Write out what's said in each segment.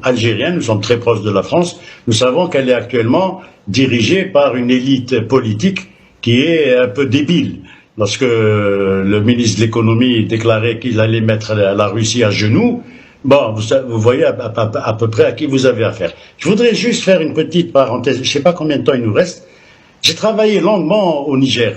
algérienne, nous sommes très proches de la France, nous savons qu'elle est actuellement dirigée par une élite politique qui est un peu débile. Lorsque le ministre de l'économie déclarait qu'il allait mettre la Russie à genoux, bon, vous voyez à peu près à qui vous avez affaire. Je voudrais juste faire une petite parenthèse, je ne sais pas combien de temps il nous reste. J'ai travaillé longuement au Niger.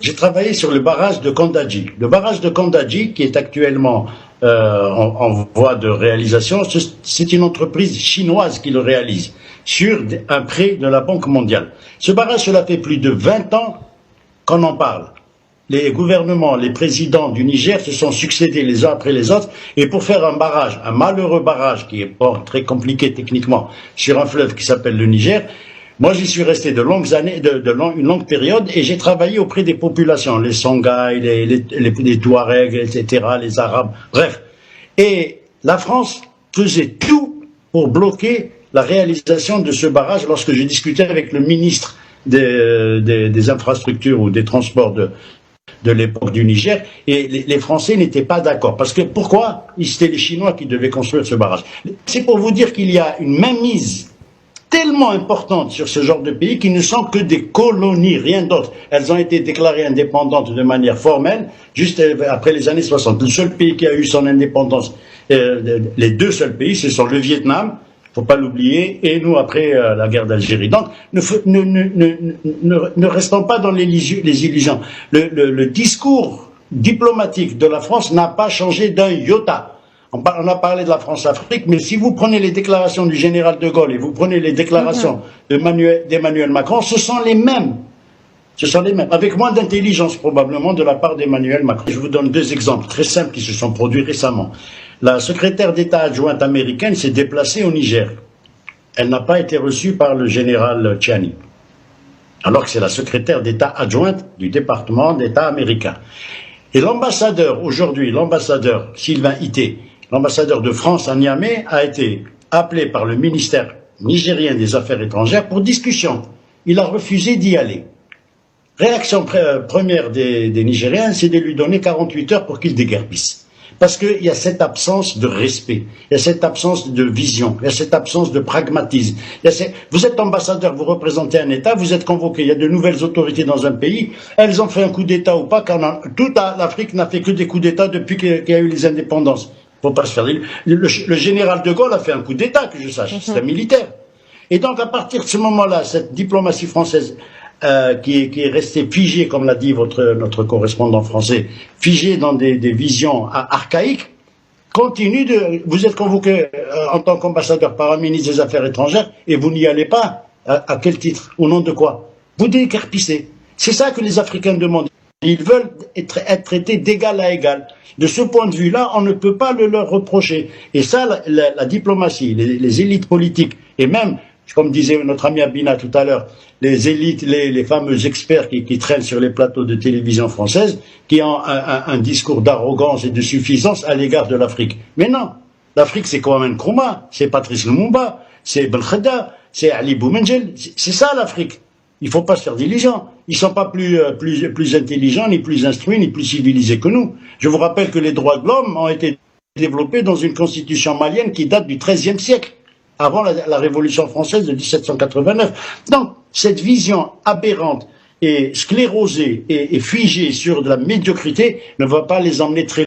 J'ai travaillé sur le barrage de Kandadji. Le barrage de Kandadji, qui est actuellement en voie de réalisation, c'est une entreprise chinoise qui le réalise, sur un prêt de la Banque mondiale. Ce barrage, cela fait plus de 20 ans qu'on en parle. Les gouvernements, les présidents du Niger se sont succédés les uns après les autres, et pour faire un barrage, un malheureux barrage qui est très compliqué techniquement, sur un fleuve qui s'appelle le Niger, moi j'y suis resté de longues années, une longue période, et j'ai travaillé auprès des populations, les Songhai, les Touaregs, etc., les Arabes, bref. Et la France faisait tout pour bloquer la réalisation de ce barrage lorsque j'ai discuté avec le ministre des infrastructures ou des transports de l'époque du Niger, et les Français n'étaient pas d'accord. Parce que pourquoi? C'était les Chinois qui devaient construire ce barrage. C'est pour vous dire qu'il y a une mainmise tellement importante sur ce genre de pays qui ne sont que des colonies, rien d'autre. Elles ont été déclarées indépendantes de manière formelle juste après les années 60. Le seul pays qui a eu son indépendance, les deux seuls pays, ce sont le Vietnam, faut pas l'oublier, et nous après la guerre d'Algérie. Donc ne restons pas dans les illusions. Le discours diplomatique de la France n'a pas changé d'un iota. On a parlé de la France-Afrique, mais si vous prenez les déclarations du général de Gaulle et vous prenez les déclarations d'Emmanuel Macron, ce sont les mêmes. Ce sont les mêmes, avec moins d'intelligence probablement de la part d'Emmanuel Macron. Je vous donne deux exemples très simples qui se sont produits récemment. La secrétaire d'État adjointe américaine s'est déplacée au Niger. Elle n'a pas été reçue par le général Tchiani, alors que c'est la secrétaire d'État adjointe du département d'État américain. Et l'ambassadeur, aujourd'hui, l'ambassadeur Sylvain Ité, l'ambassadeur de France à Niamey, a été appelé par le ministère nigérien des Affaires étrangères pour discussion. Il a refusé d'y aller. Réaction première des Nigériens, c'est de lui donner 48 heures pour qu'il déguerpisse. Parce qu'il y a cette absence de respect, il y a cette absence de vision, il y a cette absence de pragmatisme. Vous êtes ambassadeur, vous représentez un État, vous êtes convoqué, il y a de nouvelles autorités dans un pays, elles ont fait un coup d'État ou pas, car toute l'Afrique n'a fait que des coups d'État depuis qu'il y a eu les indépendances. Faut pas se faire. Le général de Gaulle a fait un coup d'État, que je sache, c'est un militaire. Et donc à partir de ce moment-là, cette diplomatie française qui est resté figé, comme l'a dit notre correspondant français, figé dans des visions archaïques, continue de... Vous êtes convoqué en tant qu'ambassadeur par un ministre des Affaires étrangères et vous n'y allez pas. À quel titre? Au nom de quoi? Vous déguerpissez. C'est ça que les Africains demandent. Ils veulent être traités d'égal à égal. De ce point de vue-là, on ne peut pas le leur reprocher. Et ça, la diplomatie, les élites politiques, et même, comme disait notre ami Abina tout à l'heure, les élites, les fameux experts qui traînent sur les plateaux de télévision française, qui ont un discours d'arrogance et de suffisance à l'égard de l'Afrique. Mais non, l'Afrique c'est Kwame Nkrumah, c'est Patrice Lumumba, c'est Ben Khedda, c'est Ali Boumengel, c'est ça l'Afrique. Il ne faut pas se faire d'illusions. Ils ne sont pas plus intelligents, ni plus instruits, ni plus civilisés que nous. Je vous rappelle que les droits de l'homme ont été développés dans une constitution malienne qui date du XIIIe siècle, avant la Révolution française de 1789. Donc, cette vision aberrante et sclérosée et figée sur de la médiocrité ne va pas les emmener très